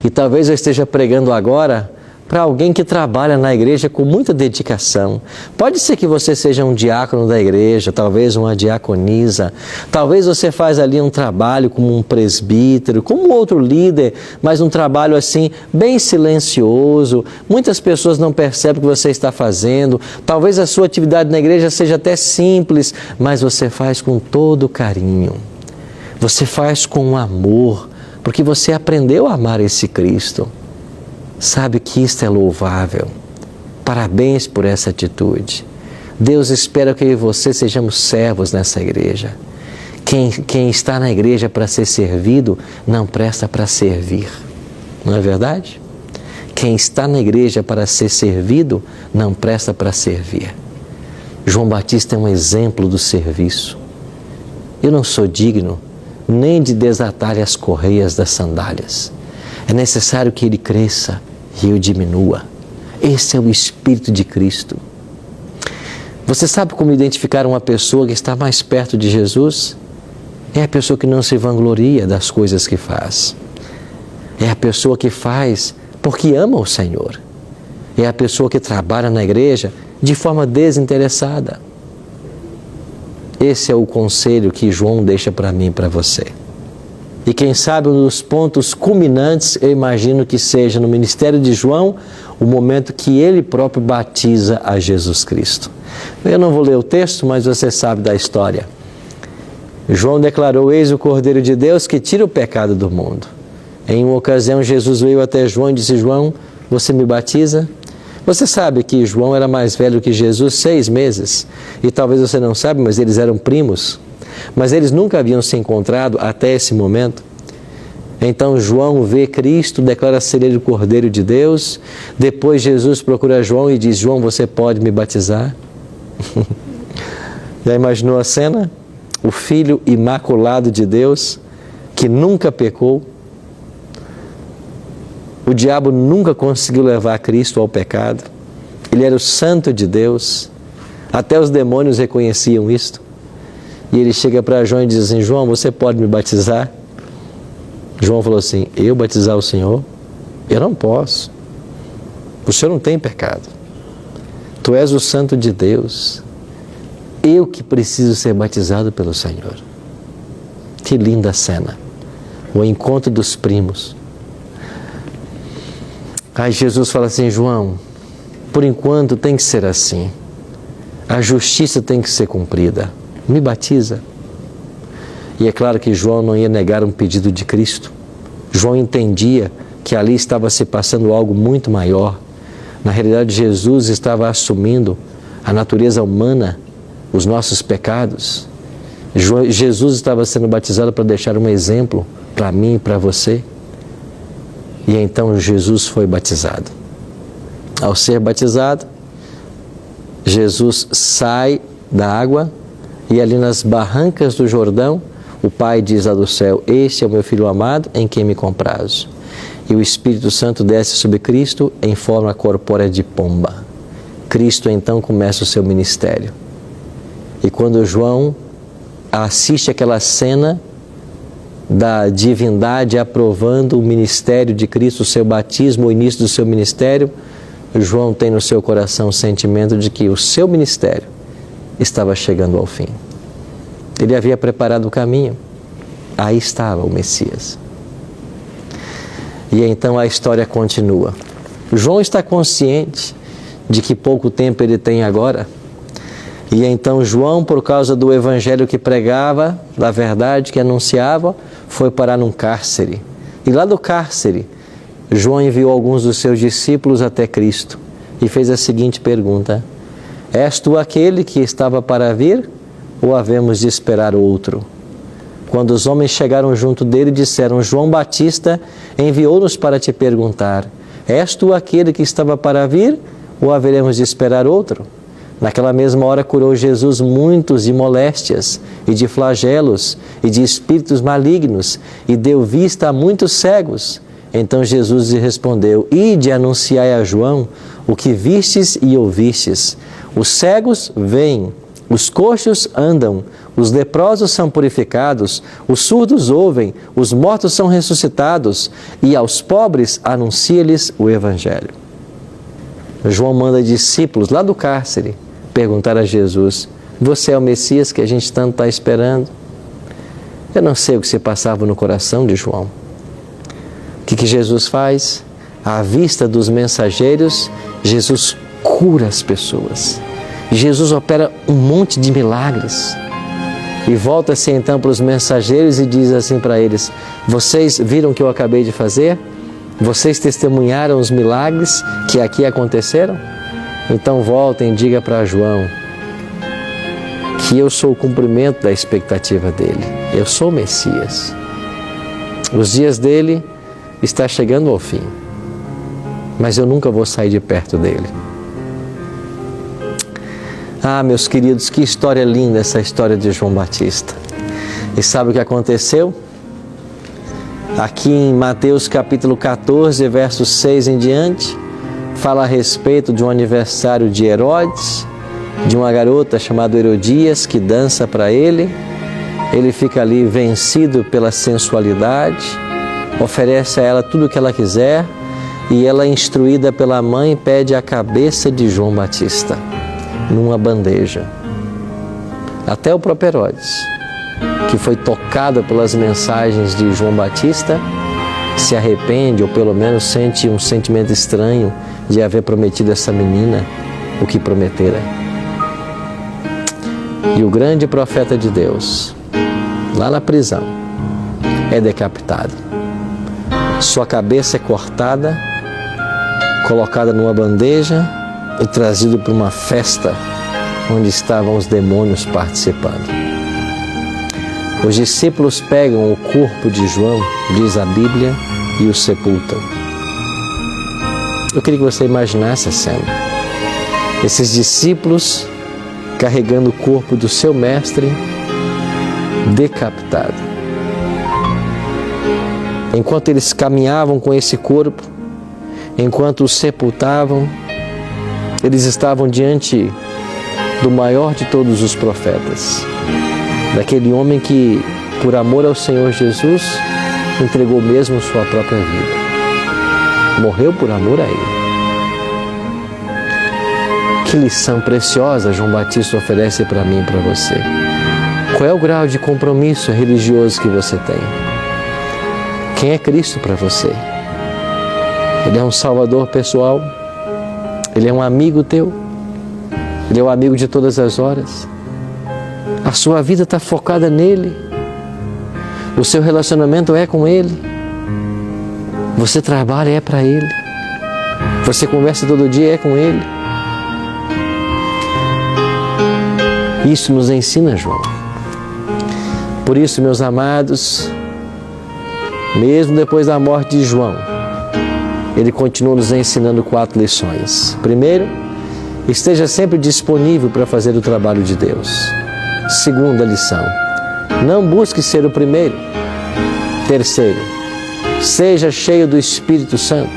E talvez eu esteja pregando agora para alguém que trabalha na igreja com muita dedicação. Pode ser que você seja um diácono da igreja, talvez uma diaconisa, talvez você faz ali um trabalho como um presbítero, como outro líder, mas um trabalho assim bem silencioso. Muitas pessoas não percebem o que você está fazendo. Talvez a sua atividade na igreja seja até simples, mas você faz com todo carinho. Você faz com amor, porque você aprendeu a amar esse Cristo. Sabe que isto é louvável. Parabéns por essa atitude. Deus espera que eu e você sejamos servos nessa igreja. Quem está na igreja para ser servido, não presta para servir. Não é verdade? Quem está na igreja para ser servido, não presta para servir. João Batista é um exemplo do serviço. Eu não sou digno nem de desatar as correias das sandálias. É necessário que ele cresça e eu diminua. Esse é o Espírito de Cristo. Você sabe como identificar uma pessoa que está mais perto de Jesus? É a pessoa que não se vangloria das coisas que faz. É a pessoa que faz porque ama o Senhor. É a pessoa que trabalha na igreja de forma desinteressada. Esse é o conselho que João deixa para mim e para você. E quem sabe um dos pontos culminantes, eu imagino que seja no ministério de João, o momento que ele próprio batiza a Jesus Cristo. Eu não vou ler o texto, mas você sabe da história. João declarou: eis o Cordeiro de Deus que tira o pecado do mundo. Em uma ocasião, Jesus veio até João e disse: João, você me batiza? Você sabe que João era mais velho que Jesus 6 meses. E talvez você não saiba, mas eles eram primos. Mas eles nunca haviam se encontrado até esse momento. Então João vê Cristo, declara ser ele o Cordeiro de Deus. Depois Jesus procura João e diz: João, você pode me batizar? Já imaginou a cena? O Filho imaculado de Deus, que nunca pecou. O diabo nunca conseguiu levar Cristo ao pecado. Ele era o Santo de Deus. Até os demônios reconheciam isto. E ele chega para João e diz assim: João, você pode me batizar? João falou assim: eu batizar o Senhor? Eu não posso. O Senhor não tem pecado. Tu és o Santo de Deus. Eu que preciso ser batizado pelo Senhor. Que linda cena. O encontro dos primos. Aí Jesus fala assim: João, por enquanto tem que ser assim. A justiça tem que ser cumprida. Me batiza. E é claro que João não ia negar um pedido de Cristo. João entendia que ali estava se passando algo muito maior. Na realidade, Jesus estava assumindo a natureza humana, os nossos pecados. Jesus estava sendo batizado para deixar um exemplo para mim e para você. E então Jesus foi batizado. Ao ser batizado, Jesus sai da água e ali nas barrancas do Jordão, o Pai diz lá do céu: este é o meu Filho amado, em quem me comprazo. E o Espírito Santo desce sobre Cristo em forma corpórea de pomba. Cristo então começa o seu ministério. E quando João assiste aquela cena da divindade aprovando o ministério de Cristo, o seu batismo, o início do seu ministério, João tem no seu coração o sentimento de que o seu ministério estava chegando ao fim. Ele havia preparado o caminho. Aí estava o Messias. E então a história continua. João está consciente de que pouco tempo ele tem agora. E então João, por causa do evangelho que pregava, da verdade que anunciava, foi parar num cárcere. E lá do cárcere, João enviou alguns dos seus discípulos até Cristo e fez a seguinte pergunta: és tu aquele que estava para vir, ou havemos de esperar outro? Quando os homens chegaram junto dele, disseram: João Batista enviou-nos para te perguntar: és tu aquele que estava para vir, ou haveremos de esperar outro? Naquela mesma hora curou Jesus muitos de moléstias, e de flagelos, e de espíritos malignos, e deu vista a muitos cegos. Então Jesus lhe respondeu: ide anunciai a João o que vistes e ouvistes. Os cegos veem, os coxos andam, os leprosos são purificados, os surdos ouvem, os mortos são ressuscitados e aos pobres anuncia-lhes o Evangelho. João manda discípulos lá do cárcere perguntar a Jesus: você é o Messias que a gente tanto está esperando? Eu não sei o que se passava no coração de João. O que Jesus faz? À vista dos mensageiros, Jesus cura as pessoas. Jesus opera um monte de milagres. E volta-se então para os mensageiros e diz assim para eles: vocês viram o que eu acabei de fazer? Vocês testemunharam os milagres que aqui aconteceram? Então voltem e diga para João que eu sou o cumprimento da expectativa dele. Eu sou o Messias. Os dias dele estão chegando ao fim, mas eu nunca vou sair de perto dele. Ah, meus queridos, que história linda essa história de João Batista. E sabe o que aconteceu? Aqui em Mateus capítulo 14, versos 6 em diante, fala a respeito de um aniversário de Herodes, de uma garota chamada Herodias que dança para ele. Ele fica ali vencido pela sensualidade, oferece a ela tudo o que ela quiser e ela, instruída pela mãe, pede a cabeça de João Batista numa bandeja. Até o próprio Herodes, que foi tocado pelas mensagens de João Batista, se arrepende ou pelo menos sente um sentimento estranho de haver prometido a essa menina o que prometera. E o grande profeta de Deus, lá na prisão, é decapitado. Sua cabeça é cortada, colocada numa bandeja e trazido para uma festa onde estavam os demônios participando. Os discípulos pegam o corpo de João, diz a Bíblia, e o sepultam. Eu queria que você imaginasse a cena. Esses discípulos carregando o corpo do seu mestre decapitado. Enquanto eles caminhavam com esse corpo, enquanto o sepultavam, eles estavam diante do maior de todos os profetas, daquele homem que, por amor ao Senhor Jesus, entregou mesmo sua própria vida. Morreu por amor a Ele. Que lição preciosa João Batista oferece para mim e para você. Qual é o grau de compromisso religioso que você tem? Quem é Cristo para você? Ele é um salvador pessoal? Ele é um amigo teu? Ele é um amigo de todas as horas? A sua vida está focada nele? O seu relacionamento é com Ele? Você trabalha é para Ele? Você conversa todo dia é com Ele? Isso nos ensina João. Por isso, meus amados, mesmo depois da morte de João, ele continua nos ensinando 4 lições. Primeiro, esteja sempre disponível para fazer o trabalho de Deus. Segunda lição, não busque ser o primeiro. Terceiro, seja cheio do Espírito Santo.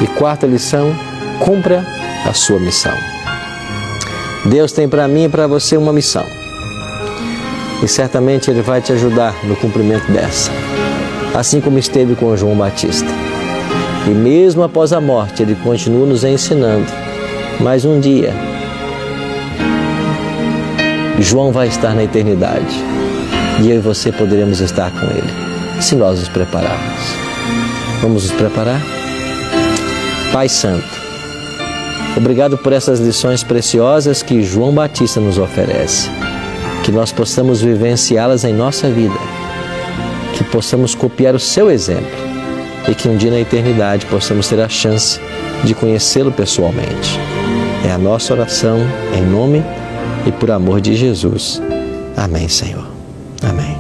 E quarta lição, cumpra a sua missão. Deus tem para mim e para você uma missão. E certamente Ele vai te ajudar no cumprimento dessa. Assim como esteve com João Batista. E mesmo após a morte, Ele continua nos ensinando. Mas um dia, João vai estar na eternidade. E eu e você poderemos estar com Ele, se nós nos prepararmos. Vamos nos preparar? Pai Santo, obrigado por essas lições preciosas que João Batista nos oferece. Que nós possamos vivenciá-las em nossa vida. Que possamos copiar o seu exemplo. E que um dia na eternidade possamos ter a chance de conhecê-lo pessoalmente. É a nossa oração em nome e por amor de Jesus. Amém, Senhor. Amém.